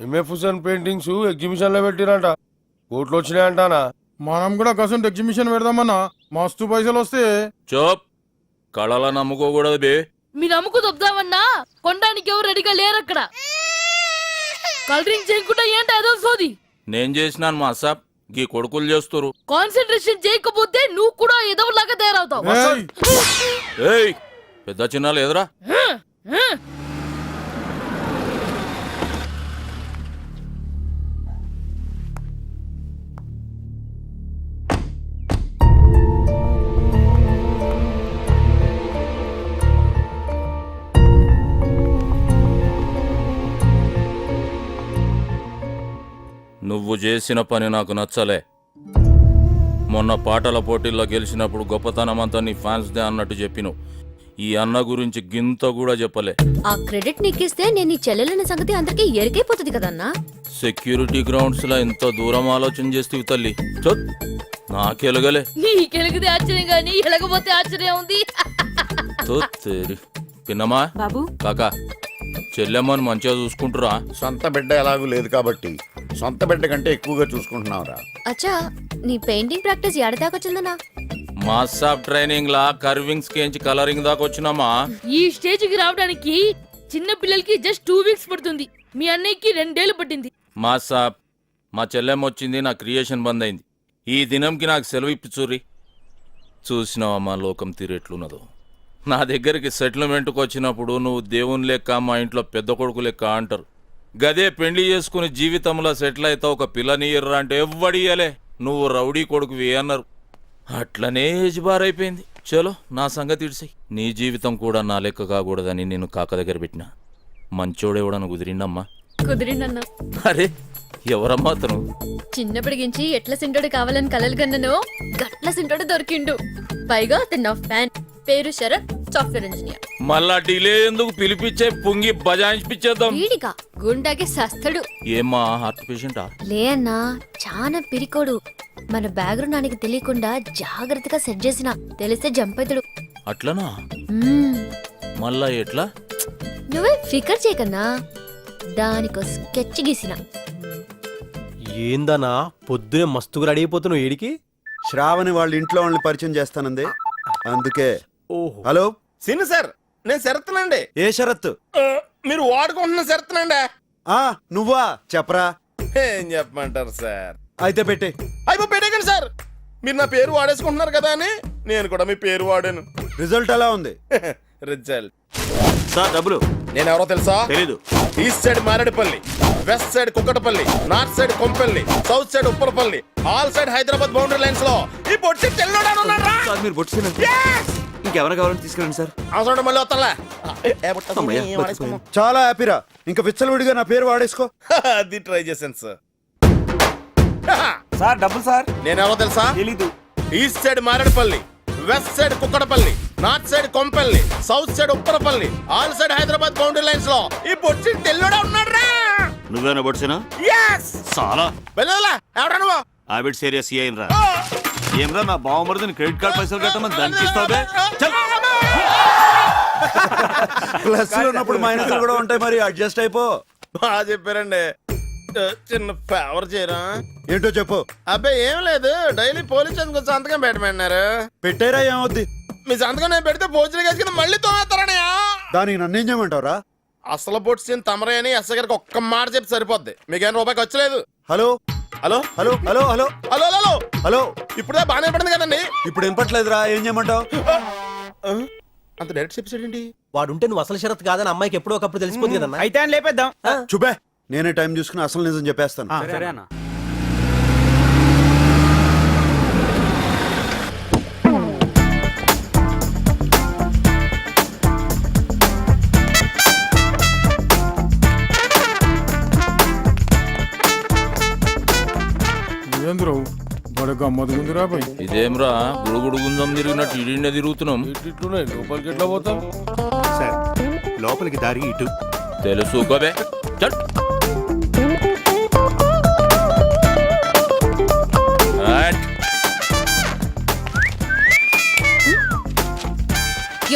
MF Hussain paintings exhibition లో పెట్టిరంట, కోట్లు వచ్చినాయంటానా. మనం కూడా కసంట్ ఎగ్జిబిషన్ పెడదామన్నా, మస్తు పైసలు వస్తే. చోప్, కళల నమ్ముకోకూడదు బే. మీరు నమ్ముకు దొబ్దామన్నా కొనడానికి ఎవరు రెడీగా లేరు అక్కడ. కలరింగ్ చేయకుండా ఏంటి ఏదో సోది. నేను చేసినాను మా సాబ్, గీ కొడుకులు చేస్తురు. కాన్సన్ట్రేషన్ చేయకపోతే నువ్వు కూడా ఏదో లాగా తయారవుతావు. ఏయ్, పెద్ద చిన్నాలు ఎదురా. నువ్వు చేసిన పని నాకు నచ్చలే. మొన్న పాటల పోటీల్లో గెలిచినప్పుడు గొప్పతనం అంతా నీ ఫ్యాన్స్ దే అన్నట్టు చెప్పిను. ఈ అన్న గురించి గింత కూడా చెప్పలే. ఆ క్రెడిట్ నీకిస్తే నేను ఈ చెల్లెలన్న సంగతి అందరికీ ఎరికైపోతుంది కదన్నా. సెక్యూరిటీ గ్రౌండ్స్ లో ఎంత దూరం ఆలోచన చేస్తేవి తల్లి. చొత్, నాకెలగలే. నీకెలిగితే ఆశ్చర్యం గానీ ఎలగపోతే ఆశ్చర్యం ఉంది. పిన్నమా బాబు, కాకా, చెల్లెమ్మని మంచిగా చూసుకుంటురా. సొంత బిడ్డ ఎలాగూ లేదు కాబట్టి సొంత బిడ్డ కంటే ఎక్కువగా చూసుకుంటున్నావురా. అచ్చా నీ పెయింటింగ్ ప్రాక్టీస్ ఎడదాకొచ్చిందన్నా? మాస్ ఆఫ్ ట్రైనింగ్ లా కర్వింగ్స్ కేంచి కలరింగ్ దాకా వచ్చినామా. ఈ స్టేజ్ కి రావడానికి చిన్న పిల్లలకి జస్ట్ 2 వీక్స్ పడుతుంది. మీ అన్నయ్యకి 2 ఏళ్లు పట్టింది. మాస్ ఆఫ్, మా చెల్లెమ్మ వచ్చింది, నా క్రియేషన్ బంద్ అయింది. ఈ దినంకి నాకు సెలవు ఇప్పిచూరి. చూసినావా మా లోకం తీరేట్లున్నదో. నా దగ్గరికి సెటిల్మెంట్కి వచ్చినప్పుడు నువ్వు దేవుని లెక్క, మా ఇంట్లో పెద్ద కొడుకు లెక్క అంటారు. గదే పెండ్లి చేసుకుని జీవితంలో సెటిల్ అయితే ఒక పిల్లనియర్రా అంటే ఎవ్వడియలే. నువ్వు రౌడీ కొడుకువి అన్నారు. అట్లనే ఏజ్ బార్ అయిపోయింది. చలో, నా సంగతి ఇడిసాయి. నీ జీవితం కూడా నా లెక్క కాకూడదని నేను కాక దగ్గర పెట్టినా. మంచోడెవడను కుదిరిండమ్మా? కుదిరిందన్నా. అరే, ఎవరమ్మా అతను? చిన్నప్పటికించి ఎట్ల సింటోడు కావాలని కలలు కన్ననో గట్ల సింటోడు దొరికిండు. పైగా అతను నా ఫ్యాన్. పేరు శరత్, సాఫ్ట్వేర్ ఇంజనీర్. మళ్ళా డిలే ఎందుకు, పిలిపించే పొంగి బజాయించిపిచ్చేద్దాం. వీడిగా గుండాకి సస్తడు. ఏమ్మా, హార్ట్ పేషెంటా? లే అన్నా, చాలా పిరికోడు. మన బ్యాక్గ్రౌండ్ ఆయనకి తెలియకుండా జాగ్రత్తగా సెట్ చేసిన, తెలిస్తే జంప్ అవుతాడు. అట్లనా? మళ్ళా ఎట్లా? నువ్వే ఫికర్ చేయకన్నా, దానికో స్కెచ్ గీసిన. ఏందన్నా పొద్దునే మస్తుగా రెడీ అయిపోతున్నావు? ఏడికి? శ్రావణి వాళ్ళ ఇంట్లో వాళ్ళని పరిచయం చేస్తానంది, అందుకే. ఓహో, హలో సిన్ సార్, నేను శరత్నండి. ఏ షరత్? మీరు వాడుకుంటున్న శరత్నండి. నువ్వా? చెప్పరా. ఏం చెప్పమంటారు సార్? అయితే పెట్టే. అయిపో పెట్టేకండి సార్. మీరు నా పేరు వాడేసుకుంటున్నారు కదా అని నేను కూడా మీ పేరు వాడాను. రిజల్ట్ ఎలా ఉంది? రిజల్ట్ సార్ డబ్బులు. నేను ఎవరో తెలుసా? తెలీదు. East side Maredpally, west side Kukatpally, north side Kompally, south side Uppalapalli, all side Hyderabad boundary lines లో ఈ బొట్టి తెల్లోడాను ఉన్నారా? సార్ మీరు బొట్టు ఇంకెవరైనా కావాలని తీసుకురండి సార్. అవసరం మళ్ళీ వస్తాలే. చాలా హ్యాపీరా. ఇంకా విచ్చలవిడిగా నా పేరు వాడేసుకో. అది ట్రై చేశాను సార్. సార్ డబ్బులు సార్. నేను ఎవరో తెలుసా? తెలీదు. East side Maredpally, west side Kukatpally, north side Kompally, south side Upparpally, all side Hyderabad boundary lines లో ఈ బొచ్చి తెల్లుడా ఉన్నాడు రా. నువ్వేనా బొట్సేనా? yes చాలా వెళ్ళలా. ఎవరా నువ్వు? హ్యాబిట్ సీరియస్ అయ్యిండ్రా. ఏమ్రా, నా బావమరిదిని క్రెడిట్ కార్డ్ పైసలు కట్టమని దానికి ఇస్తావే. ప్లస్ ఉన్నప్పుడు మైనస్ కూడా ఉంటాయి, మరి అడ్జస్ట్ అయిపో. బాగా చెప్పారండి. చిన్న ఫేవర్ చేయరా? ఏంటో చెప్పు. అబ్బాయి ఏం లేదు, డైలీ పోలీస్ స్టేషన్ కొంచెం సంతకం పెట్టమన్నారు. పెట్టారా? ఏమవుద్ది? మీ సంతకం నేను పెడితే భోజనం వేసుకుని మళ్ళీ తోనేస్తారని. దానికి నన్ను ఏం చేయమంటావురా? అసలు పొడిచిన తమరే అని ఎస్ గారికి ఒక్క మాట చెప్పి సరిపోద్ది. మీకేం రూపాయికి వచ్చలేదు. Hello hello hello hello hello hello hello hello. ఇప్పుడే బాగానే పడింది కదండి. ఇప్పుడు వినపట్లేదురా, ఏం చేయమంటావు? అంత డైరెక్ట్ చెప్పేసాడేంటి? వాడుంటే నువ్వు అసలు షరత్ కాదని అమ్మాయికి ఎప్పుడో ఒకప్పుడు తెలిసిపోతుంది కదన్నా. అయితే అని లేపేద్దాం. చూపే, నేనే టైం చూసుకుని అసలు నిజం చెప్పేస్తాను. సరే అన్న. ఏంద్రావు బడ గమ్మదుందిరా బాయ్. ఇదేమ్రా, గుడుగుడు గుంజం తిరిగినట్టు ఇడిండే తిరుగుతున్నాం. ఇట్లున్నాయి, లోపలికి ఎట్లా పోతాం? సార్ లోపలికి దారి ఇటు. తెలుసు గోబే. చల్.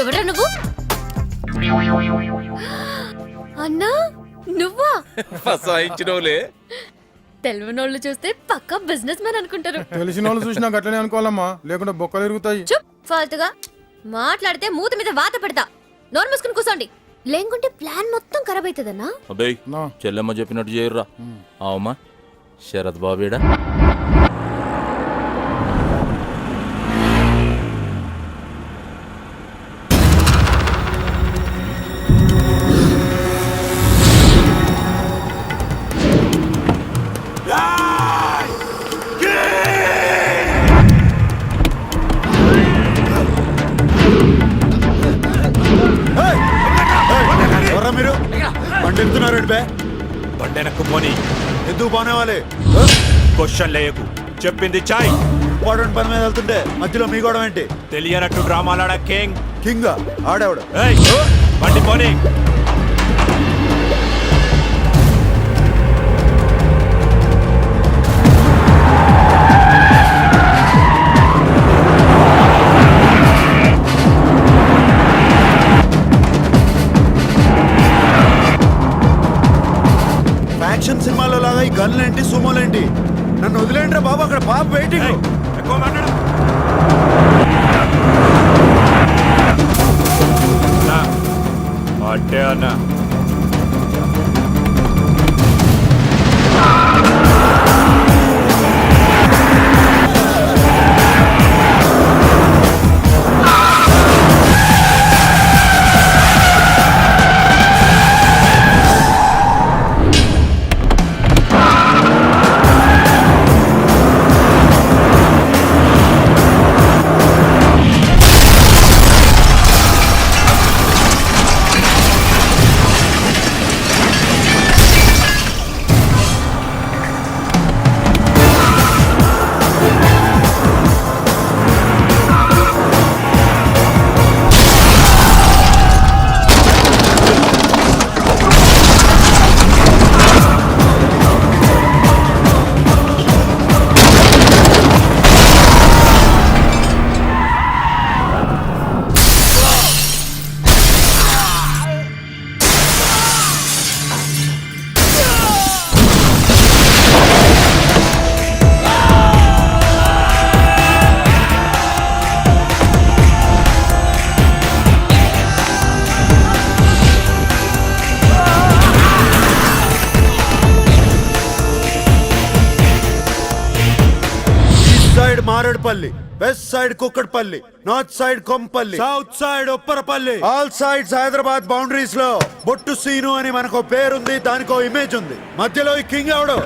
ఎవరా నువ్వు? అన్నా నువ్వా? ఫసాయించినవులే. తెలియనోళ్ళు చూస్తే పక్కా బిజినెస్ మ్యాన్ అనుకుంటారు. తెలిసిన వాళ్ళు చూసినా గట్లనే అనుకోవాలమ్మా, లేకుంటే బొక్కలు ఇరుగుతాయి. చుప్ ఫాల్తుగా మాట్లాడితే మూత మీద వాత పెడతా. నోరు మూసుకుని కూర్చోండి, లేకుంటే ప్లాన్ మొత్తం ఖరాబ్ అవుతుందన్నా. అబ్బాయి నా. చెల్లెమ్మ చెప్పినట్టు చేయర్రా. అవమ్మా శరత్ బాబేడా? ఎవరా మీరు పండిస్తున్నారండి బే? బండెనక్కు పోని, ఎందుకు బానేవాలి? క్వశ్చన్ లేయకు, చెప్పింది చాయ్. వాడు పని మీద వెళ్తుంటే మధ్యలో మీ గొడవ ఏంటి? తెలియనట్టు డ్రామాలాడ కింగ్. కింగ్ ఆడేవాడు. ఏయ్, బండి పోని. యాక్షన్ సినిమాలో లాగా ఈ గన్లేంటి సుమోలేంటి? నన్ను వదిలేండి రా బాబు, అక్కడ పాప వెయిటింగ్. ఏయ్, ఎక్కువ మాట్లాడు. నా, అట్టే అన్న. Maredpally, west side Kukatpally, north side Kompally, south side Upparpally, all sides Hyderabad boundaries లో బొట్టు సీను అని మనకు పేరుంది, దానికో ఇమేజ్ ఉంది. మధ్యలో ఈ కింగ్ ఎవడు?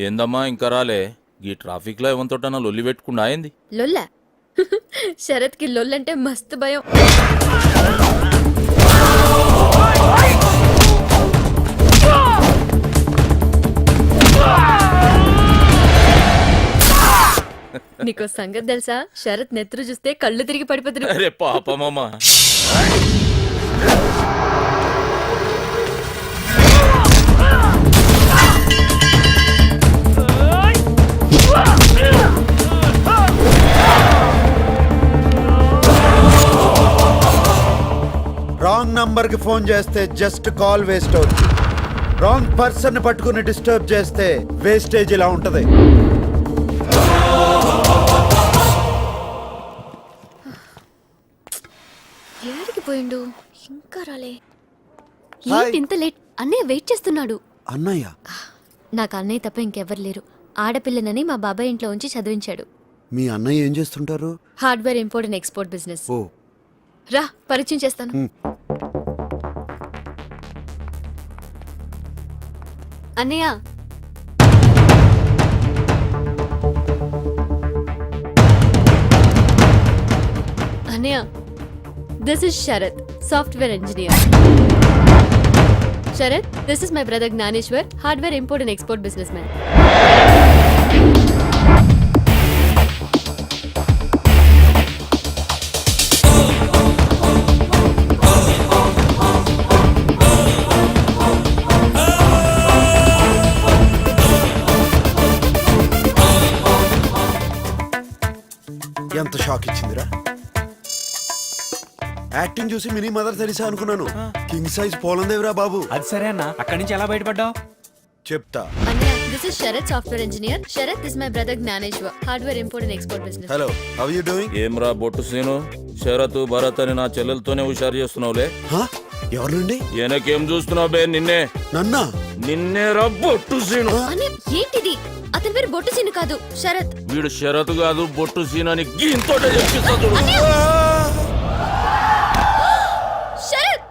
ఏందమ్మా ఇంకా రాలే? ఈ ట్రాఫిక్ లో ఏమంతోటన్నా లొల్లి పెట్టుకుండా అయింది. లొల్ల శరత్ కి లొల్లంటే మస్తు భయం. నీకో సంగతి తెలుసా? శరత్ నెత్తురు చూస్తే కళ్ళు తిరిగి పడిపోతున్నారు. అరే పాపమమ్మా. రాంగ్ నంబర్ కి ఫోన్ చేస్తే జస్ట్ కాల్ వేస్ట్ అవుతుంది. రాంగ్ పర్సన్ పట్టుకుని డిస్టర్బ్ చేస్తే వేస్టేజ్ ఇలా ఉంటది. ఏడికి పోయిండు? ఇంకా రాలే. హాయ్. ఏంటి ఇంత లేట్? అన్నయ్య వెయిట్ చేస్తున్నాడు. అన్నయ్య? నాకు అన్నయ్య తప్ప ఇంకెవ్వరు లేరు. ఆడపిల్లనని మా బాబాయ్ ఇంట్లో ఉంచి చదివించాడు. మీ అన్నయ్య ఏం చేస్తుంటారు? Hardware import and export business. ఓ, రా పరిచయం చేస్తాను. అన్నయ్య అన్నయ్య this is Sharath software engineer. Sharath, this is my brother Gnaneshwar, hardware import and export businessman. ఎంత షాక్ ఇచ్చిందిరా. యాక్టింగ్ చూసి మినీ మదర్ తెరిసా అనుకున్నాను. కింగ్ సైజ్ పోలందేవిరా బాబు. అది సరే అన్న, అక్కడి నుంచి ఎలా బయటపడ్డావు? చెప్తా. అన్నయ్య, this is Sharath software engineer. Sharath is my brother Gnaneshwar, hardware import and export business. Hello, how you doing? ఏమ్రా బొట్టు సీను, శరత్ భరత్ అని నా చెల్లెలతోనే హుషారు చేస్తున్నావులే. ఎవరి నుండి? వెనకేం చూస్తున్నావు బే? నన్నా? నిన్నేరా బొట్టు సీను. అన్నయ్య, ఏంటిది? అతని పేరు బొట్టు సీను కాదు, శరత్. వీడు శరత్ కాదు బొట్టు సీను అని గీంతోటే చెప్పిస్తా చూడు. శరత్!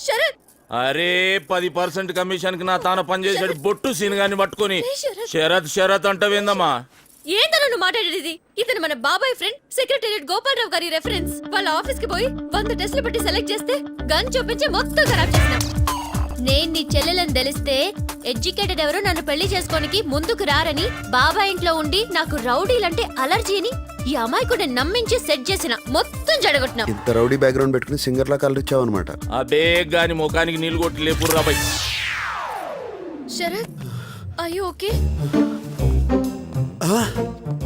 శరత్! అరే 10% కమిషన్ కి నా తాన పనిచేసాడు బొట్టు సీన్ గాని పట్టుకొని శరత్ శరత్ అంటవేందమ్మా? ఏంటన్నా నువ్వు మాట్లాడేది? ఇతను మన బాబాయ్ ఫ్రెండ్ సెక్రటేరియట్ గోపాలరావు గారి రెఫరెన్స్. వాళ్ళ ఆఫీస్ కి పోయి 100 టెస్టులు పెట్టి సెలెక్ట్ చేస్తే గన్ చూపించి మొత్తం ఖరాబ్ చేసినాం. నేను నీ చెల్లెలని తెలిస్తే ఎడ్యుకేటెడ్ ఎవరో నన్ను పెళ్లి చేసుకోనికి ముందుకు రారని బాబాయ్ ఇంట్లో ఉండి నాకు రౌడీలంటే అలర్జీ అని ఈ అమాయకుడిని నమ్మించి సెట్ చేసిన మొత్తం జడగొట్టినా. ఇంత రౌడీ బ్యాక్గ్రౌండ్ పెట్టుకుని సింగర్ లా కలరిచ్చావు అనమాట. ఆ బేగ్ గాని ముఖానికి నీళ్లు కొట్టి లేపురు రాబాయ్. Sarath, are you okay?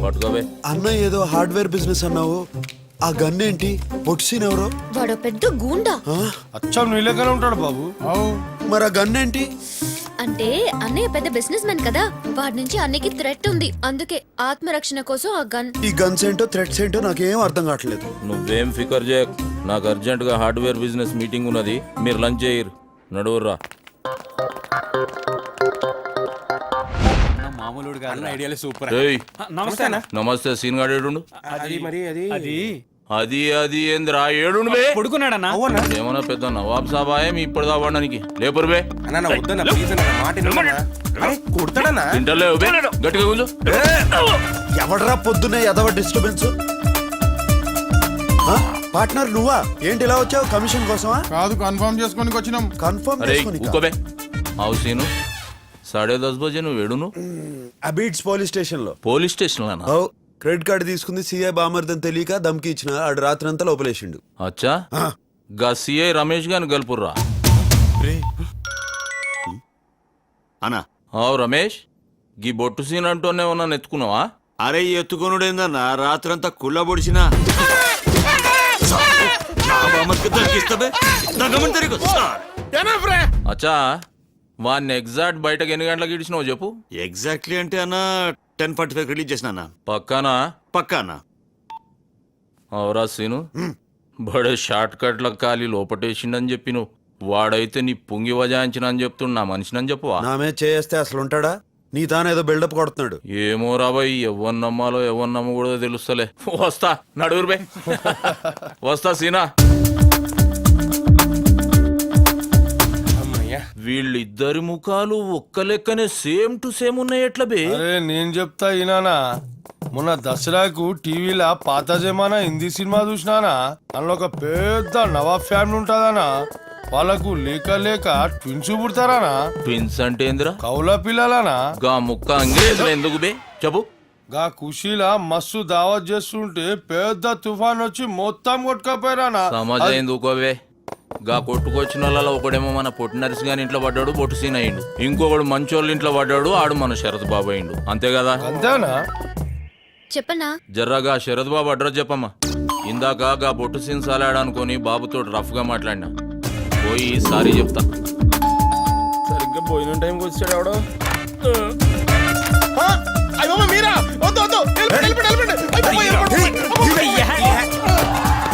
పట్టుకోవే. అన్న ఏదో హార్డ్వేర్ బిజినెస్ అన్నావు. ఆ గన్ ఏంటి? పొట్సీన్ ఎవరో? వాడు పెద్ద గూండా. అచ్చం నీ లెక్కనే ఉంటాడు బాబు. మరి ఆ గన్ ఏంటి? అంటే అన్నయ్య పెద్ద బిజినెస్ మ్యాన్ కదా, వాడి నుంచి అన్నయ్యకి థ్రెట్ ఉంది. అందుకే ఆత్మరక్షణ కోసం ఆ గన్. ఈ గన్స్ ఏంటో థ్రెట్స్ ఏంటో నాకేం అర్థం కావట్లేదు. నువ్వేం ఫికర్ చేయక్, నాకు అర్జెంట్ గా హార్డ్వేర్ బిజినెస్ మీటింగ్ ఉన్నది. మీరు లంచ్ చేయరు, నడువుర్రా. మామూలుడు కాదు, ఐడియాలే సూపర్. ఏయ్, నమస్తే అన్న. నమస్తే సీన్ గాడు ఏడుండు. అది మరి అది అది అది ఏందిరా ఏడుండు బే? పడుకున్నాడన్నా. ఏమన్నా పెద్ద నవాబ్ సాబాయే మీ ఇప్పుడు దావడానికి లేపురు బే. తింటలేవు బే, గట్టిగా గుంజు. ఎవడరా పొద్దున్నే ఎదవ డిస్టర్బెన్స్? పార్ట్నర్ నువ్వా? ఏంటి ఇలా వచ్చావు? కమిషన్ కోసమా? కాదు, కన్ఫర్మ్ చేసుకోనికి వచ్చినాం. కన్ఫర్మ్ అరే చేసుకోనికా? ఊకోబే. అవు సీను, 10:30 బజే నువ్వు ఏడును? అబీడ్స్ పోలీస్ స్టేషన్ లో. పోలీస్ స్టేషన్ లోనా? క్రెడిట్ కార్డు తీసుకుంది సిఐ బామర్దని తెలియక దమ్కి ఇచ్చిన ఆడు రాత్రంతా లోపలేసిండు. అచ్చా, గా సిఐ రమేష్ గాని గల్పుర్రా. అనా అవు రమేష్, గీ బొట్టు సీన్ అంటూనే ఉన్నా ఎత్తుకున్నావా? అరే ఎత్తుకొనుడేందన్నా, రాత్రంతా కుళ్ళ పొడిచినా. అచ్చా, వాడిని ఎగ్జాక్ట్ బయటకు ఎన్ని గంటలకు ఇడిచినావు చెప్పు. ఎగ్జాక్ట్లీ అంటే అన్న 10:45 రిలీజ్ చేసిన అన్న. పక్కానా? పక్కా అన్న. అవరా సీను, బడే షార్ట్ కట్ల కాలి లోపటేసిండని చెప్పి నువ్వు వాడైతే నీ పొంగి వజాయించిన అని చెప్తున్నా మనిషినని చెప్పువా? నామే చేస్తే అసలు ఉంటాడా? నీ తానేదో బిల్డప్ కొడుతున్నాడు. ఏమో రాబాయ్, ఎవరు నమ్మాలో ఎవరు నమ్మకూడదో తెలుస్తలే. వస్తా, నడువురు బే. వస్తా సీనా. వీళ్ళిద్దరి ముఖాలు ఒక్క లెక్కనే సేమ్ టు సేమ్ ఉన్నాయి ఎట్లా బే? అరే నేను చెప్తా ఈనానా, మొన్న దసరాకు టీవీలో పాత జమానా హిందీ సినిమా చూసినానా, అందులో ఒక పెద్ద నవాబ్ ఫ్యామిలీ ఉంటదానా, వాళ్ళకు లేక లేక ట్విన్స్ పుడతారానా. ట్విన్స్ అంటే ఏందిరా? కౌల పిల్లలానా. గా ముక్క అంగ్రేజులు ఎందుకు బే చెప్పు. గా ఖుషీలా మస్తు దావత్ చేస్తుంటే పెద్ద తుఫాన్ వచ్చి మొత్తం కొట్టుకపోయారానా. సమాజం ఎందుకోవే? గా కొట్టుకొచ్చిన వాళ్ళ ఒకడేమో మన పొట్టి నరిసి గాని ఇంట్లో పడ్డాడు, బొట్టు సీన్ అయ్యిండు. ఇంకొకడు మంచోళ్ళ ఇంట్లో పడ్డాడు, ఆడు మన శరత్ బాబు అయ్యిండు. అంతే కదా? అంతేనా? చెప్పనా? జర్రాగా శరత్ బాబు అడ్రస్ చెప్పమ్మా. ఇందాక గా బొట్టు సీన్ సాలాడనుకొని బాబుతో రఫ్ గా మాట్లాడినా, పోయి సారీ చెప్తా. సరిగ్గా భోజనం టైంకి వచ్చాడు ఎవడో. అయ్యో మీరా? వద్దు వద్దు,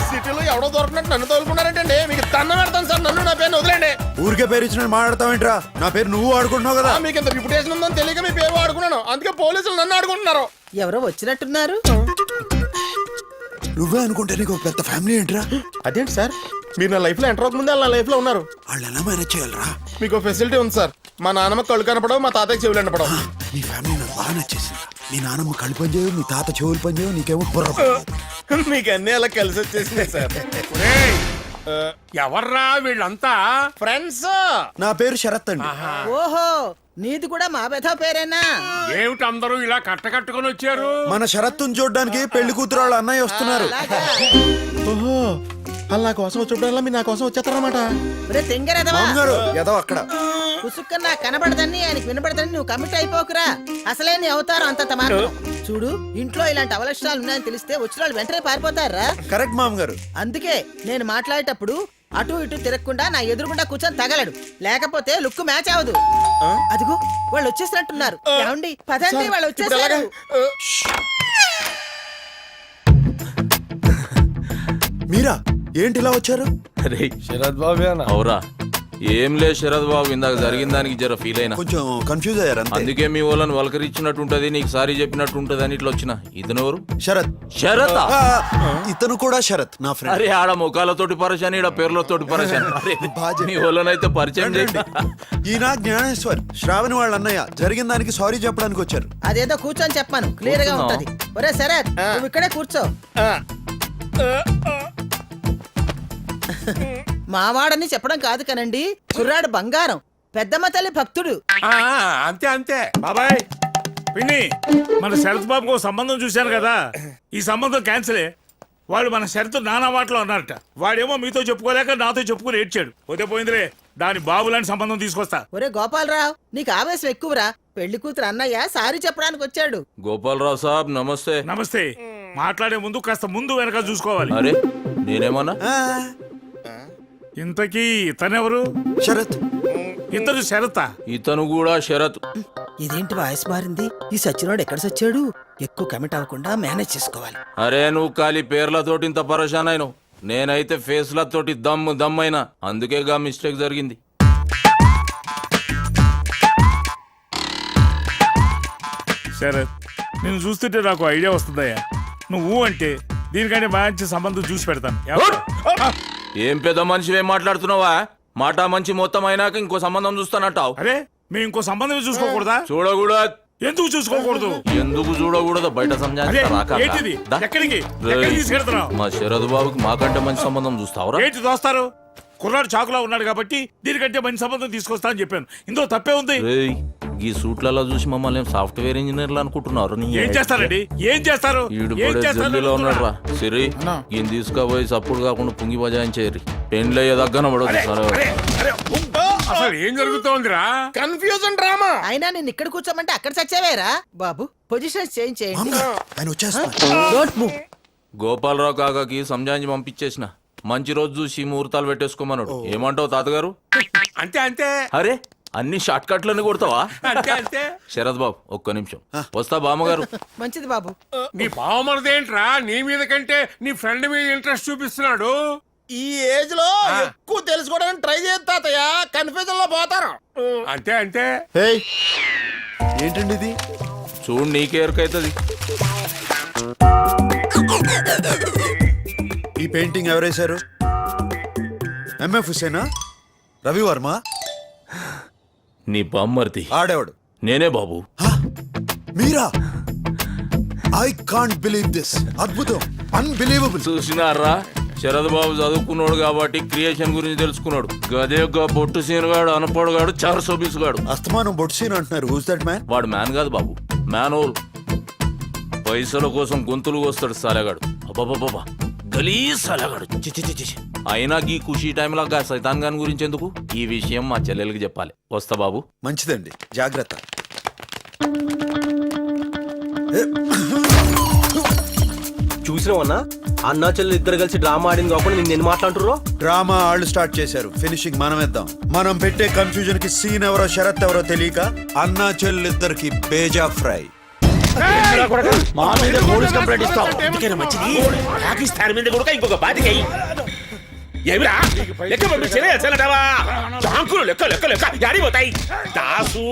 సిటీలో ఎవడో దొరకనట్టు నన్ను తోలుకున్నారంటే మీకు తన్న పెడతాను సార్. నన్ను నా పేరు వదిలేండి. ఊరికే పేరు ఇచ్చిన మాట్లాడతావేంట్రా? నా పేరు నువ్వు ఆడుకుంటున్నావు కదా. మీకు ఇంత రిప్యుటేషన్ ఉందని తెలియక మీ పేరు ఆడుకున్నాను, అందుకే పోలీసులు నన్ను ఆడుకుంటున్నారు. ఎవరో వచ్చినట్టున్నారు. నువ్వే అనుకుంటే నీకు ఒక పెద్ద ఫ్యామిలీ ఏంట్రా? అదేంటి సార్, మీరు నా లైఫ్ లో ఎంటర్ అవ్వకముందే వాళ్ళ నా లైఫ్ లో ఉన్నారు. వాళ్ళు ఎలా మేనేజ్ చేయాలరా? మీకు ఫెసిలిటీ ఉంది సార్. మా నాన్నమ్మ కళ్ళు కనపడవు, మా తాతయ్య చెవులు కనపడవు. నీ ఫ్యామిలీ నాకు బాగా నచ్చేసింది. మీ నాన్నమ్మ కళ్ళు పని చేయవు, మీ తాత చెవులు పని చేయవు, నీకేమో బుర్ర పని చేయదు. మీకు అన్ని అలా కలిసి వచ్చేసినాయి సార్. ఎవర్రా వీళ్ళంతా? ఫ్రెండ్స్. నా పేరు శరత్ అండి. ఓహో నీది కూడా మా బెథ పేరేనా? ఏమిటి అందరూ ఇలా కట్టకట్టుకొని వచ్చారు? మన శరత్తుని చూడడానికి పెళ్లి కూతురు వాళ్ళ అన్నయ్య వస్తున్నారు. ఓహో, వాళ్ళు నా కోసం వచ్చినప్పుడల్లా మీరు నా కోసం వచ్చేస్తారన్నమాట. ఒరే తెంగరదవా, మామగారు ఏదో అక్కడ పుసుక్కన నాకు కనబడదని ఆయనకి వినబడదని నువ్వు కమిట్ అయిపోకురా. అసలే నీ అవతారం అంత మాత్రం. చూడు, ఇంట్లో ఇలాంటి అవలక్షణాలు ఉన్నాయని తెలిస్తే వచ్చిన వాళ్ళు వెంటనే పారిపోతారా. కరెక్ట్ మామగారు. అందుకే నేను మాట్లాడేటప్పుడు అటు ఇటు తిరగకుండా నా ఎదురుగుండా కూర్చొని తగలడు, లేకపోతే లుక్ మ్యాచ్ అవదు. అదిగో వాళ్ళు వచ్చేసినట్టున్నారు. ఏమండి పదండి, వాళ్ళు వచ్చేసారు. మీరా ఏంటి ఇలా వచ్చారు? అరే శరత్ బాబేనా? అవురా, ఏం లేదు శరద్ బాబు, ఇందాక జరిగిన దానికి జర ఫీల్ అయినా. కొంచెం కన్ఫ్యూజ్ అయ్యారు అంతే. అందుకే మీ వాళ్ళని వలకరిచ్చినట్టు ఉంటది, నీకు సారీ చెప్పినట్టు ఉంటది అని ఇట్లా వచ్చిన. ఇతను ఎవరు? శరత్. శరత్. ఇతను కూడా శరత్, నా ఫ్రెండ్. అరే ఆడ ముఖాలతోటి పరిచయం, ఈడ పేర్లతోటి పరిచయం. అరే మీ వాళ్ళనైతే పరిచయం చేయండి. ఈయన జ్ఞానేశ్వర్, శ్రావణి వాళ్ళ అన్నయ్య. జరిగిన దానికి సారీ చెప్పడానికి వచ్చారు. అదేదో కూర్చొని చెప్పాను, క్లియర్ గా ఉంటది. ఒరే శరత్, నువ్వు ఇక్కడే కూర్చో. మావాడని చెప్పడం కాదు కనండి, కుర్రాడు బంగారం, పెద్దమ్మ తల్లి భక్తుడు. అంతే అంతే బాబాయ్. పిన్ని, మన శరత్ బాబుకు సంబంధం చూశాను కదా, ఈ సంబంధం క్యాన్సిలే. వాళ్ళు మన షరతు నానా వాటిలో అన్నారట. వాడేమో మీతో చెప్పుకోలేక నాతో చెప్పుకుని ఏడ్చాడు. పోతే పోయిందిలే, దాని బాబులాంటి సంబంధం తీసుకొస్తా. ఒరే గోపాలరావు, నీకు ఆవేశం ఎక్కువరా. పెళ్లి కూతురు అన్నయ్య సారీ చెప్పడానికి వచ్చాడు. గోపాలరావు సాబ్ నమస్తే. నమస్తే. మాట్లాడే ముందు కాస్త ముందు వెనక చూసుకోవాలి. అరే నేనేమన్నా? ఇంతకీ ఇతనెవరు? శరత్. ఇతను శరత. ఇతను కూడా శరత్. ఇదేంటి వాయిస్ మారింది? ఈ సచ్చినోడు ఎక్కడ సచ్చాడు? ఎక్కువ కమిట్ అవ్వకుండా మేనేజ్ చేసుకోవాలి. అరే నువ్వు ఖాళీ పేర్లతోటి ఇంత పరేషాన్ అయినావు, నేనైతే ఫేస్లతోటి దమ్మైనా. అందుకే గా మిస్టేక్ జరిగింది. శరత్, నేను చూస్తుంటే నాకు ఐడియా వస్తుందయ్యా. నువ్వు అంటే దీనికంటే మంచి సంబంధం చూసి పెడతాను. ఏం పెద్ద మనిషి ఏం మాట్లాడుతున్నావా? మాట మంచి మొత్తం అయినాక ఇంకో సంబంధం చూస్తానంటావు. అరే మేము ఇంకో సంబంధం చూసుకోకూడదా? చూడకూడదు. ఎందుకు చూసుకోకూడదు? ఎందుకు చూడకూడదు? బయట అరే, ఏంటిది? ఎక్కడికి ఎక్కడికి తీసుకెళ్తున్నావు? మా శరద్ బాబుకి మాకంటే మంచి సంబంధం చూస్తావురా? ఏంటి దోస్తారు? కుర్రాడు చాకులా ఉన్నాడు కాబట్టి దీనికంటే మంచి సంబంధం తీసుకొస్తా అని చెప్పాను. ఇందులో తప్పే ఉంది. రేయ్, ఈ సూట్లలో చూసి మమ్మల్ని సాఫ్ట్వేర్ ఇంజనీర్లు అనుకుంటున్నారు. ఏం చేస్తారండి? ఏం చేస్తారు? ఈడు ఏం పడే చేస్తారు? జల్లీలో ఉన్నాడు రా. సిరి ఈయన తీసుకుపోయి సప్పుడు కాకుండా పుంగి బజాయించేరి. పెండ్లయ్యే దగ్గర అరే, అరే, అరే, అసలు ఏం జరుగుతోందిరా? Confusion drama. అయినా నేను ఇక్కడ కూర్చోమంటే అక్కడ సచ్చావేరా. బాబు పొజిషన్ చేంజ్ చేయండి. మామగారు ఆయన వచ్చేస్తున్నారు. Don't move. గోపాలరావు కాకాకి సంజాయించి పంపించేసిన. మంచి రోజు చూసి ముహూర్తాలు పెట్టేసుకోమన్నాడు. ఏమంటావు తాతగారు? అంతే అంతే అరే అన్ని షార్ట్ కట్లని కొడతావా? అంతే అంతే. శరద్ బాబు ఒక్క నిమిషం వస్తా. బామ్మగారు మంచిది బాబు. నీ బావమరిదేంట్రా నీ మీద కంటే నీ ఫ్రెండ్ మీద ఇంట్రెస్ట్ చూపిస్తున్నాడు? ఈ ఏజ్ లో ఎక్కువ తెలుసుకోవడానికి ట్రై చేస్తాతయ్యా, కన్ఫ్యూజన్ లో పోతారు. అంతే అంతే. ఏయ్, ఏంటండి ఇది? చూడు నీకే ఎరుకైతుంది. ఈ పెయింటింగ్ ఎవరేశారు? ఎంఎఫ్ హుసేనా? రవి వర్మ? నీ బామ్మర్ది ఆడేవాడు నేనే బాబు. మీరా? I can't believe this. అద్భుతం, అన్బిలీవబుల్. చూసినారా, శరద్ బాబు చదువుకున్నాడు కాబట్టి క్రియేషన్ గురించి తెలుసుకున్నాడు. గదే బొట్టు సీనుగాడు, అనపడుగాడు, చార్ సోబీసుగాడు. అస్తమానం బొట్సీన్ అంటున్నారు. Who's that man? వాడు మ్యాన్ కాదు బాబు, మ్యాన్ హోల్. పైసల కోసం గొంతులు వస్తాడు సాలగాడు. అబ్బాబాబా గలీజ్ సాలగాడు. చి. అయినా ఈ ఖుషీ టైంలో గా సైతాన్ గాని గురించి ఎందుకు? ఈ విషయం మా చెల్లెలకి చెప్పాలి. వస్తా బాబు. మంచిదండి, జాగ్రత్త. చూసినావన్నా, అన్నా చెల్లెలు ఇద్దరు కలిసి డ్రామా ఆడింది కాకుండా నేను మాట్లాడుతుర్రో. డ్రామా వాళ్ళు స్టార్ట్ చేశారు, ఫినిషింగ్ మనం ఇద్దాం. మనం పెట్టే కన్ఫ్యూజన్ కి సీన్ ఎవరో శరత్ ఎవరో తెలియక అన్నా చెల్లిద్దరికి బేజా ఫ్రై. మా మీద పోలీస్ కంప్లైంట్ ఇస్తాం. అందుకేనా మంచిది, పాకిస్తాన్ మీద కూడా ఇంకొక బాధ్యత. ఏమిరా లెక్క పంపించే చాంకులు లెక్క లెక్క లెక్క యాడిపోతాయి. దాసు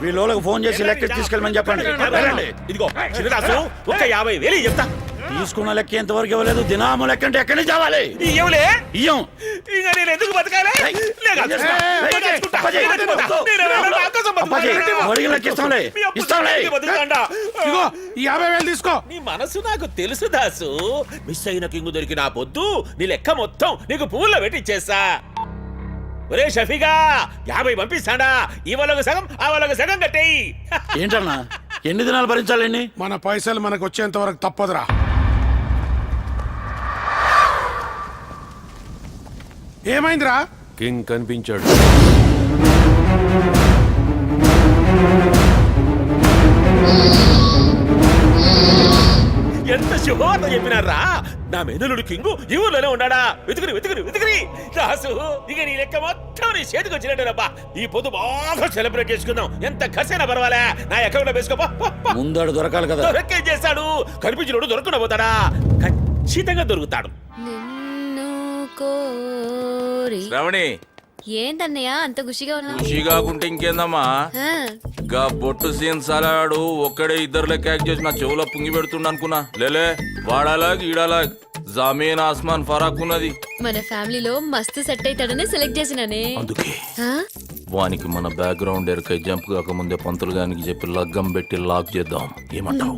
వీళ్ళకి ఫోన్ చేసి లెక్క తీసుకెళ్ళమని చెప్పండి. ఇదిగో చిన్నదాసు, ఒక్క 50,000 చెప్తా. తీసుకున్న లెక్క ఎంతవరకు ఇవ్వలేదు దినాము లెక్క అంటే ఎక్కడి నుంచి కావాలి ఇయ్యవులే ఇయ్యం ఇక నేను ఎందుకు బతకాలి లేక చూస్తా. అప్పాజీ, నేను ఎవరైనా నా కోసం అప్పాజీ, బతుకుతానంటే అడిగిన లెక్క ఇస్తాంలే మీ అప్పు ఇస్తాంలే బతుకుతాండా? ఇగో ఈ 50,000 తీసుకో. నీ మనసు నాకు తెలుసు దాసు. మిస్ అయిన కింగు దొరికిన పొద్దు నీ లెక్క మొత్తం నీకు పువ్వుల్లో పెట్టిచ్చేస్తా. ఒరే షఫీగా 50 పంపిస్తాడా? ఈ వాళ్ళకు సగం ఆ వాళ్ళకు సగం కట్టేయి. ఏంటన్నా ఎన్ని దినాలు భరించాలండి? మన పైసలు మనకు వచ్చేంత వరకు తప్పదురా. ఏమైందిరా? కింగ్ కనిపించాడు. ఎంత శుభవార్త చెప్పినారా? నా మెదలుడు కింగు ఈ ఊర్లోనే ఉన్నాడా? వెతుకుని రాసు, ఇక నీ లెక్క మొత్తం నీ చేతికి వచ్చినట్టేనబ్బా. ఈ పొద్దు బాగా సెలబ్రేట్ చేసుకుందాం. ఎంత ఖర్చైనా పర్వాలే, నా అకౌంట్ లో వేసుకో. ముందాడు దొరకాలి కదా. దొరకేం చేస్తాడు? కనిపించినోడు దొరకకుండా పోతాడా? ఖచ్చితంగా దొరుకుతాడు. నిన్ను కోరి శ్రావణి ఏంటన్నయ్య అంత ఖుషిగా ఉన్నా? ఖుషి కాకుంటే ఇంకేందమ్మా? గా బొట్టు సీన్ సలాడు ఒక్కడే ఇద్దరు లెక్క యాక్ట్ చేసి నా చెవులో పుంగి పెడుతుండ అనుకున్నా. లేలే, వాడాలాగ్ ఈడాలాగ్ జమీన్ ఆస్మాన్ ఫరాక్ ఉన్నది. మన ఫ్యామిలీలో మస్తు సెట్ అవుతాడని సెలెక్ట్ చేసినానే. అందుకే ఆ? వానికి మన బ్యాక్గ్రౌండ్ ఎరకై జంప్ కాకముందే పంతులు గానికి చెప్పి లగ్గం పెట్టి లాక్ చేద్దాం. ఏమంటావు?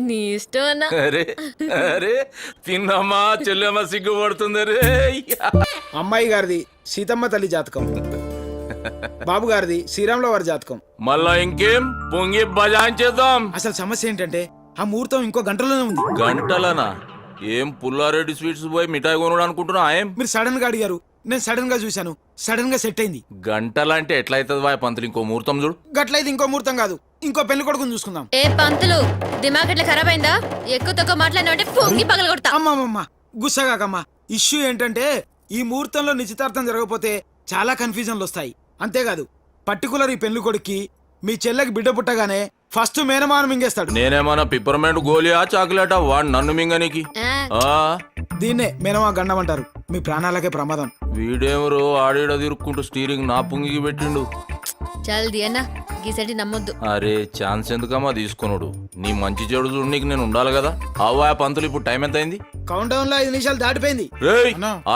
నీ ఇష్టం అన్న. అరే అరే తిన్నమ్మా చెల్లెమ్మ సిగ్గుపడుతుంది రే. అమ్మాయి గారిది సీతమ్మ తల్లి జాతకం, బాబు గారిది శ్రీరాముల వారి జాతకం. మళ్ళా ఇంకేం పొంగి బజాయించేద్దాం. అసలు సమస్య ఏంటంటే ఆ ముహూర్తం ఇంకో గంటలోనే ఉంది. గంటలనా? ఏం పుల్లారెడ్డి స్వీట్స్ పోయి మిఠాయి కొనుడు అనుకుంటున్నా? ఏం మీరు సడన్ గా అడిగారు, నేను సడన్ గా చూశాను, సడన్ గా సెట్ అయింది. గంటలంటే ఎట్లయితుంది వాయ్ పంతులు? ఇంకో ముహూర్తం చూడు. గట్లయితే ఇంకో ముహూర్తం కాదు, ఇంకో పెళ్లి కొడుకుని చూసుకుందాం. ఏ పంతులు దిమాగ్ ఎట్లా ఖరాబ్ అయిందా? ఎక్కువ తక్కువ మాట్లాడినా పొంగి పగల కొడతా. అమ్మమ్మమ్మ గుస్సగాకమ్మా. ఇష్యూ ఏంటంటే ఈ ముహూర్తంలో నిశ్చితార్థం జరగకపోతే చాలా కన్ఫ్యూజన్లు వస్తాయి. అంతేకాదు పర్టికులర్ ఈ పెళ్లి కొడుక్కి మీ చెల్లెకి బిడ్డ పుట్టగానే ఫస్ట్ మేనమాన మింగేస్తాడు. నేనేమన్నా పిప్పర్మెంట్ గోలియా చాక్లెటా వాడు నన్ను మింగనికి? దీన్నే మేనమా గండం అంటారు. మీ ప్రాణాలకే ప్రమాదం. వీడేమరో ఆడేడ తిరుక్కుంటూ స్టీరింగ్ నా పుంగికి పెట్టిండు. చల్ది అన్న గీసటి నమ్మొద్దు. అరే ఛాన్స్ ఎందుకమ్మా తీసుకున్నాడు? నీ మంచి చెడు చూడు, నీకు నేను ఉండాలి కదా. అవ్వా పంతులు, ఇప్పుడు టైం ఎంత అయింది? కౌంట్ డౌన్ లో 5 నిమిషాలు దాటిపోయింది.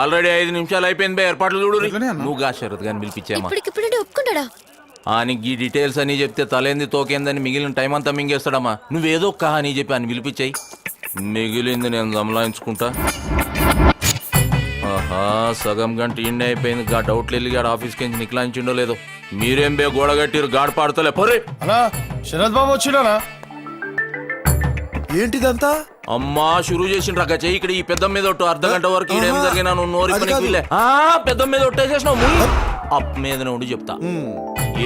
ఆల్రెడీ 5 నిమిషాలు అయిపోయింది. ఏర్పాట్లు చూడు. నువ్వు గా శరత్ గాని పిలిపించామా? ఇప్పటికిప్పుడు ఒప్పుకున్నాడా? ఆయనకి ఈ డీటెయిల్స్ అని చెప్తే తలేంది తోకేందని మిగిలిన టైం అంతా మింగేస్తాడమ్మా. నువ్వేదో ఒక్క అని చెప్పి ఆయన పిలిపించాయి. మిగిలింది నేను జమలాయించుకుంటా. ఆహా, సగం గంట ఇండి అయిపోయింది. గా డౌట్లు వెళ్ళి గాడు ఆఫీస్కి నుంచి నిక్లాయించిండో లేదో. మీరేం బే గోడ కట్టిరు, గాడి పాడతలే పొరే. అన్నా శరత్ బాబు వచ్చినా? ఏంటిదంతా? అమ్మా షురూ చేసిండ్రు అక్క చెయ్యి. ఇక్కడ ఈ పెద్ద మీద ఒట్టు. అర్ధ గంట వరకు ఈడేం జరిగినా నువ్వు నోరి పెద్ద మీద ఒట్టేసేసినావు. అప్ మీద ఉండి చెప్తా.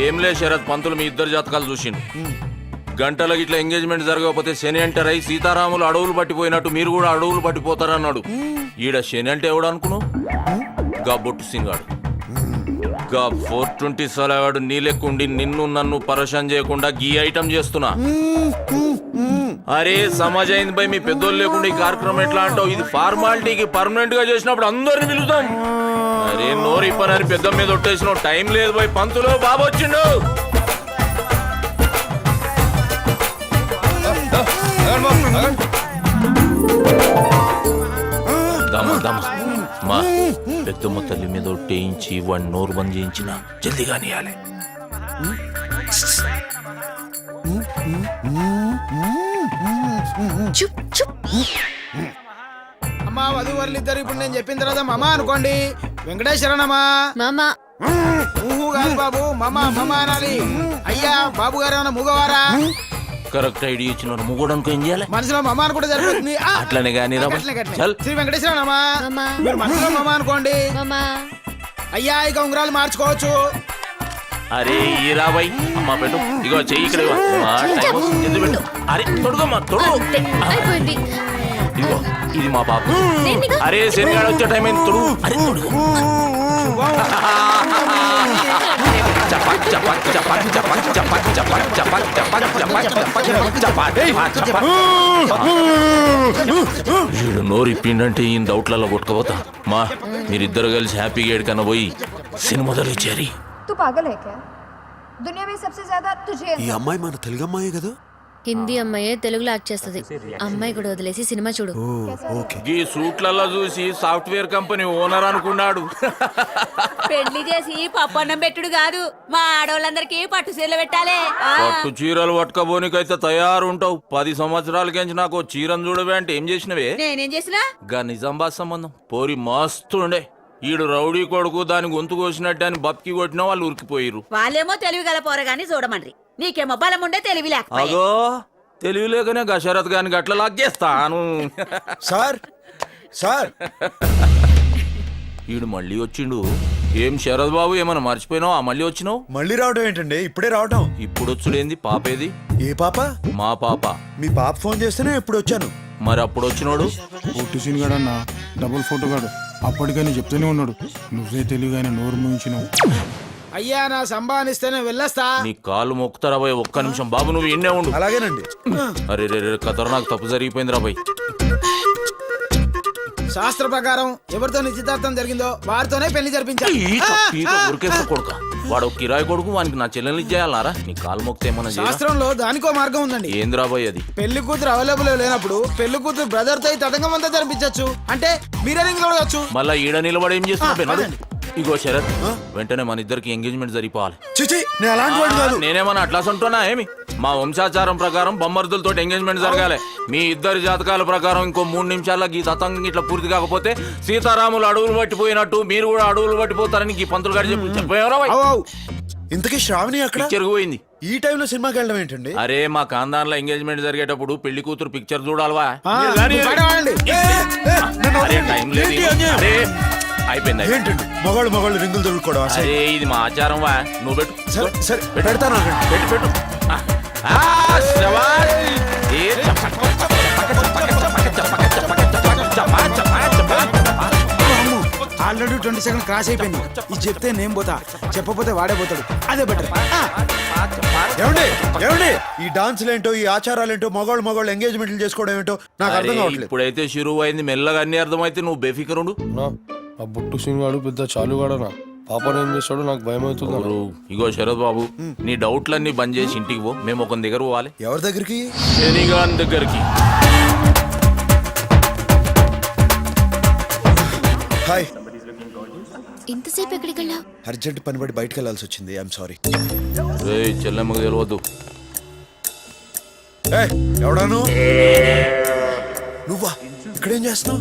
ఏం లే శరత్ పంతులు, మీ ఇద్దరు జాతకాలు చూసిండు. గంటలకు ఇట్లా ఎంగేజ్మెంట్ జరగకపోతే శని ఎంటర్ అయి సీతారాములు అడవులు పట్టిపోయినట్టు మీరు కూడా అడవులు పట్టిపోతారన్నాడు. ఈడ శని అంటే ఎవడు అనుకున్నావు? గా బొట్టు సింగాడు. గా 420 సలవాడు నీ లెక్కుండి నిన్ను నన్ను పరేషాన్ చేయకుండా గీ ఐటమ్ చేస్తున్నా. అరే సమాజ్ అయింది బై, మీ పెద్దోళ్ళు లేకుండా ఈ కార్యక్రమం ఎట్లా అంటావు? ఇది ఫార్మాలిటీకి పర్మనెంట్ గా చేసినప్పుడు అందరిని పిలుస్తాం. అరే నోరు ఇప్పనని పెద్ద మీద ఒట్టేసిన టైం లేదు బై. పంతులు బాబు వచ్చిండు. మా పెద్దమ్మ తల్లి మీద ఒట్టేయించి వాడిని నోరు బంద్ చేయించిన జల్దిగా నీయాలి. అమ్మా వధువర్లు ఇద్దరు ఇప్పుడు నేను చెప్పిన తర్వాత మామ అనుకోండి. వెంకటేశ్వరనమ్మా మామా. ఊహు కాదు బాబు, మామ మామ అనాలి. అయ్యా బాబు గారు ఏమన్నా మూగవారా? కరెక్ట్ ఐడియా ఇచ్చిన ముగ్గుడానికి ఏం చేయాలి? మనసులో మామ అనుకుంటే సరిపోతుంది. అట్లనే కానీ శ్రీ వెంకటేశ్వరనమ్మా. మీరు మనసులో మామ అనుకోండి. అయ్యా ఇక ఉంగరాలు మార్చుకోవచ్చు. అరే ఈ రాబాయ్ అమ్మా పెట్టు. ఇగో చెయ్యి ఇక్కడ పెట్టు. అరే తొడుగమ్మా తొడుగు. ఇదిగో ఇది మా పాప. అరే శనిగాడు వచ్చే టైం అయింది. తొడుగు. అరే తొడుగు. వీడు నోరిప్పిండంటే ఈయన డౌట్లలో కొట్టుకుపోతా. మా మీరిద్దరు కలిసి హ్యాపీగా ఏడికన్నా పోయి సినిమా చేరి. ఈ అమ్మాయి మన తెలుగు అమ్మాయి కదా? హిందీ అమ్మాయే తెలుగులో యాక్ట్ చేస్తుంది. అమ్మాయి కూడా వదిలేసి సినిమా చూడు. ఈ సూట్లలో చూసి సాఫ్ట్వేర్ కంపెనీ ఓనర్ అనుకున్నాడు. పెళ్లి చేసి పప్పన్నం పెట్టుడు కాదు, మా ఆడవాళ్ళందరికీ పట్టు చీరలు పెట్టాలి. పట్టు చీరలు పట్టుకపోనికైతే తయారుంటావు. 10 సంవత్సరాలకించి నాకు ఓ చీరను చూడవే అంటే ఏం చేసినవే? నేనేం చేసినా? గా నిజామాబాద్ సంబంధం పోరి మస్తుండే. ఈడు రౌడీ కొడుకు దాని గొంతు కోసినట్టు అని బప్కి కొట్టినా వాళ్ళు ఉరికిపోయిరు. వాళ్ళేమో తెలివి గల పోరగాని చూడమండ్రి, నీకేమో బలం ఉండే తెలివి లేకపోయా. అగో తెలివి లేకనే గశరత్ గాని గట్ల లాగేస్తాను. సార్ సార్ ఈడు మళ్ళీ వచ్చిండు. ఏం శరద్ బాబు ఏమన్నా మర్చిపోయినావు? మళ్ళీ వచ్చినావు? మళ్ళీ రావడం ఏంటండి? ఇప్పుడే రావడం. ఇప్పుడు వచ్చుడేంది? పాపేది? ఏ పాప? మా పాప. మీ పాప ఫోన్ చేస్తేనే ఇప్పుడు వచ్చాను. మరి అప్పుడు వచ్చినోడు? పొట్టి సీన్ గాడన్నా డబుల్ ఫోటో గాడు అప్పటికైనా చెప్తూనే ఉన్నాడు. నువ్వే తెలివిగా నోరు మూయించినావు. అయ్యా నా సంభానిస్తేనే వెళ్ళొస్తా. నీ కాలు మొక్కుతారా బాయ్? ఒక్క నిమిషం బాబు, నువ్వు ఎన్నే ఉండు. అలాగేనండి. అరే రే రే ఖతర్నాక్ తప్పు జరిగిపోయింది రా బాయ్. శాస్త్ర ప్రకారం ఎవరితో నిశ్చితార్థం జరిగిందో వారితోనే పెళ్లి జరిపించాలి. ఉరికేస్తా కొడుక, వాడు ఒక కిరాయి కొడుకు, వానికి నా చెల్లెల్ని ఇచ్చేయాలరా? నీ కాలు మొక్కితే ఏమన్నా చేయాలా? శాస్త్రంలో దానికో మార్గం ఉందండి. ఏంద్రా బాయ్ అది? పెళ్లి కూతురు అవైలబుల్ లేనప్పుడు పెళ్లి కూతురు బ్రదర్ తో తతంగం అంతా జరిపించచ్చు. అంటే మీరే రింగ్ చూడవచ్చు. మళ్ళా ఈడ నిలబడి ఏం చేస్తున్నా? ఇగో శరత్, వెంటనే మన ఇద్దరికి ఎంగేజ్మెంట్ జరిపోవాలి. చిచి నేను అలాంటి వాడు కాదు. నేనేమన్నా అట్లా అంటున్నా ఏమి? మా వంశాచారం ప్రకారం బొమ్మర్దులతో ఎంగేజ్మెంట్ జరగాలి. మీ ఇద్దరి జాతకాల ప్రకారం ఇంకో 3 నిమిషాల్లో ఈ తతంగం ఇట్లా పూర్తి కాకపోతే సీతారాములు అడవులు పట్టిపోయినట్టు మీరు కూడా అడవులు పట్టిపోతారని ఈ పంతులు గారు చెప్పారా? ఇంతకీ శ్రావణి అక్కడ చెరుగుపోయింది. ఈ టైంలో సినిమాకి వెళ్ళడం ఏంటండి? అరే మా ఖాందాన్లో ఎంగేజ్మెంట్ జరిగేటప్పుడు పెళ్లి కూతురు పిక్చర్ చూడాలవా? అరే టైం లేదు. అరే అయిపోయింది. ఏంటండి మగాళ్ళు రింగులు దొరుకుకోవడం? అరే ఇది మా ఆచారం వా. నువ్వు పెట్టు. సరే సరే పెడతాను. పెట్టు. ఆల్రెడీ 20 సెకండ్ క్రాస్ అయిపోయింది. ఇది చెప్తే నేను పోతా, చెప్పపోతే వాడే పోతాడు. అదే బెటర్. ఏమండి ఈ డాన్సులు ఏంటో, ఈ ఆచారాలు ఏంటో, మగవాళ్ళు ఎంగేజ్మెంట్లు చేసుకోవడం ఏంటో నాకు అర్థం కావట్లేదు. ఇప్పుడైతే షురువు అయింది, మెల్లగా అన్ని అర్థమైతే నువ్వు బేఫికరుండు. ఆ బుట్టు సీన్ వాడు పెద్ద చాలుగాడనా? పాపను ఏం చేస్తాడు? నాకు భయం అవుతుంది. ఇగో శరత్ బాబు, నీ డౌట్లన్నీ బంద్ చేసి ఇంటికి పో. మేము ఒక దగ్గర పోవాలి. ఎవరి దగ్గరికి? శనిగాన్ దగ్గరికి. హాయ్. ఇంతసేపు ఎక్కడికి వెళ్ళావు? అర్జెంట్ పని పడి బయటకు వెళ్ళాల్సి వచ్చింది. I'm sorry. చెల్లెమ్మకు తెలియదు. ఎవడాను? నువ్వా? ఇక్కడేం చేస్తున్నావు?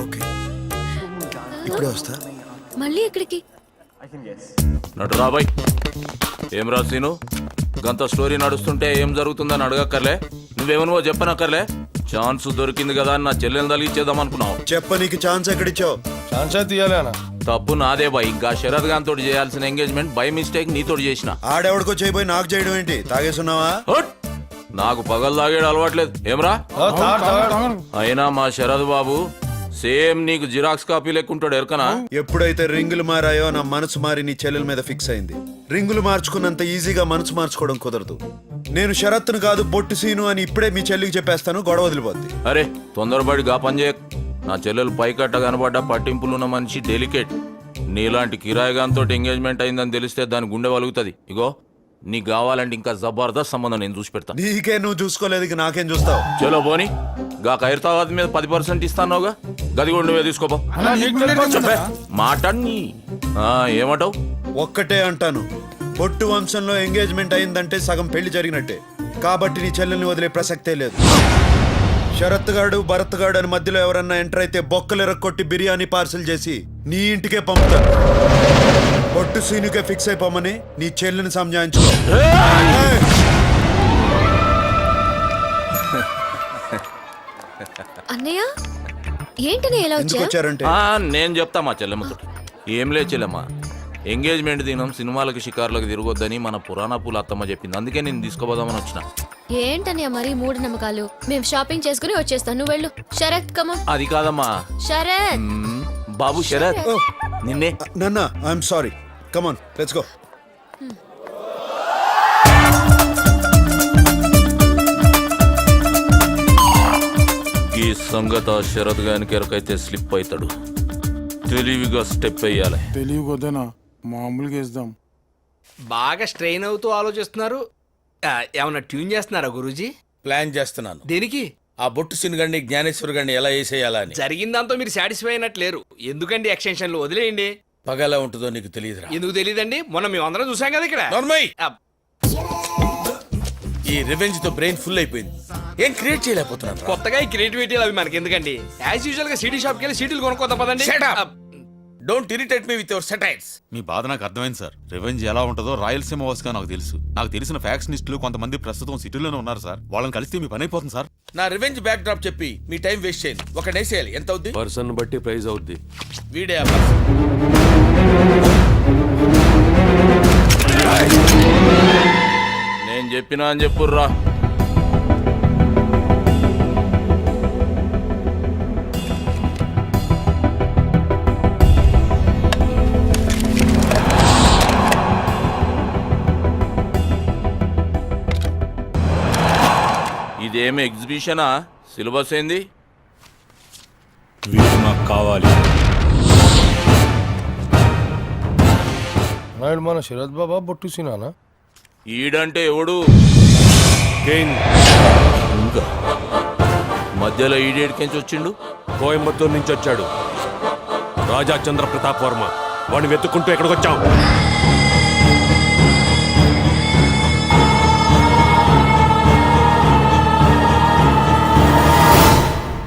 ఓకే ఇప్పుడే వస్తా. మళ్ళీ ఎక్కడికి? నడు రాబాయ్. ఏం రాసీను గంత స్టోరీ నడుస్తుంటే ఏం జరుగుతుందని అడగక్కర్లే. నువ్వేమనువో చెప్పనక్కర్లే. ఛాన్స్ దొరికింది కదా అని నా చెల్లెని తలిగిచ్చేద్దాం అనుకున్నావు. నీకు ఛాన్స్ ఎక్కడిచ్చావు? ఛాన్స్ తీయాలి అన్న. తప్పు నాదే బాయ్. ఇంకా శరత్ గాన్ తోటి చేయాల్సిన ఎంగేజ్మెంట్ బై మిస్టేక్ నీతోటి చేసిన. ఆడెవడికో చేయబోయి నాకు చేయడం ఏంటి? తాగేస్తున్నావా? నాకు పగలు తాగేడు అలవాట్లేదు. ఏమ్రా? అయినా మా శరత్ బాబు సేమ్ నీకు జిరాక్స్ కాపీ లెక్కుంటాడు. ఎరకనా? ఎప్పుడైతే రింగులు మారాయో నా మనసు మారి నీ చెల్లెల మీద ఫిక్స్ అయింది. రింగులు మార్చుకున్నంత ఈజీగా మనసు మార్చుకోవడం కుదరదు. నేను షరత్తును కాదు బొట్టు సీను అని ఇప్పుడే మీ చెల్లికి చెప్పేస్తాను. గొడవ వదిలిపోద్ది. అరే తొందరపడి గా పని చేయ. నా చెల్లెలు పైకట్ట కనబడ్డ పట్టింపులున్న మనిషి డెలికేట్. నీలాంటి కిరాయిగాంతో ఎంగేజ్మెంట్ అయిందని తెలిస్తే దాని గుండె వలుగుతుంది. ఇగో నీకు కావాలంటే ఇంకా జబర్దస్త్ సంబంధం నేను చూసి పెడతా. నీకే నువ్వు చూసుకోలేదు, నాకేం చూస్తావు? చలో పోనీ. గా ఖైరతాబాద్ మీద 10% ఇస్తానోగా, గది కూడా నువ్వే తీసుకోపో. మాటని ఏమంటావు? ఒక్కటే అంటాను, బొట్టు వంశంలో ఎంగేజ్మెంట్ అయిందంటే సగం పెళ్లి జరిగినట్టే. కాబట్టి నీ చెల్లెల్ని వదిలే ప్రసక్తే లేదు. శరత్ గాడు భరత్ గాడు అని మధ్యలో ఎవరన్నా ఎంటర్ అయితే బొక్కలు ఎరక్కొట్టి బిర్యానీ పార్సిల్ చేసి నీ ఇంటికే పంపుతాను. బొట్టు సీనుకే ఫిక్స్ అయిపోమని నీ చెల్లెని సంజాయించు. అన్నయ్య ఏంటనే ఎలా వచ్చారంటే నేను చెప్తా మా చెల్లెమ్మతో. ఏం లే చెల్లెమ్మ, ఎంగేజ్మెంట్ దినం సినిమాలకు షికార్లకు తిరగొద్దని మన పురాణ పూల అత్తమ్మ చెప్పింది. అందుకే నేను తీసుకోపోదామని వచ్చిన. ఏంటన్నయ్య మరి మూఢ నమ్మకాలు? మేము షాపింగ్ చేసుకుని వచ్చేస్తాను, నువ్వు వెళ్ళు. శరత్ కమ. అది కాదమ్మా. శరత్ బాబు శరత్ నిన్నే. నాన్న I'm sorry. Come on let's go. ఈ సంగత శరత్ గానికి ఎరకైతే స్లిప్ అవుతాడు. తెలివిగా స్టెప్ వేయాలి. తెలివి కొద్దనా మామూలుగా వేద్దాం. బాగా స్ట్రెయిన్ అవుతూ ఆలోచిస్తున్నారు. ఏమన్నా ట్యూన్ చేస్తున్నారా గురూజీ? ప్లాన్ చేస్తున్నాను. దేనికి? ఆ బొట్టు సినుగండి జ్ఞానేశ్వర్ గండి ఎలా వేసేయాలా అని. జరిగిందాంతో మీరు సాటిస్ఫై అయినట్టు లేరు. ఎందుకండి ఎక్స్టెన్షన్లు వదిలేయండి. పగలా ఉంటుందో నీకు తెలియదురా. ఎందుకు తెలియదండి? మొన్న మేము అందరం చూసాం కదా ఇక్కడ. నార్మల్ ఆ, ఈ రివెంజ్ తో బ్రెయిన్ ఫుల్ అయిపోయింది. ఏం క్రియేట్ చేయలేకపోతున్నాను. కొత్తగా ఈ క్రియేటివిటీలు అవి మనకి ఎందుకండి? యాజ్ యూజువల్ గా సిటీ షాప్కి వెళ్ళి సీటీలు కొనుక్కోదాం పదండి. Don't irritate me with your satires. మీ బాధ నాకు అర్థమైంది సార్. రివెంజ్ ఎలా ఉంటుందో రాయలసీమ వాసుగా నాకు తెలుసు. నాకు తెలిసిన ఫ్యాక్షనిస్టులు కొంతమంది ప్రస్తుతం సిటీలోనే ఉన్నారు సార్. వాళ్ళని కలిస్తే మీ పని అయిపోతుంది సార్. నా రివెంజ్ బ్యాక్ డ్రాప్ చెప్పి మీ టైం వేస్ట్ చేయండి. ఒక డేసేయాలి. ఎంత అవుద్ది? పర్సన్ బట్టి ప్రైజ్ అవుద్ది. వీడే ఆ person. నేను చెప్పినా అని చెప్పుర్రా. ఇదేమి ఎగ్జిబిషనా? సిలబస్ ఏంది? వీడు నాకు కావాలి. నాయుడు మన శరత్ బాబా బొట్టు సినానా? ఈడంటే ఎవడు? కింగ్ ఇంకా మధ్యలో ఈడేడికెంచి వచ్చిండు? కోయంబత్తూరు నుంచి వచ్చాడు. రాజా చంద్ర ప్రతాప్ వర్మ. వాడిని వెతుక్కుంటూ ఎక్కడికి వచ్చాం?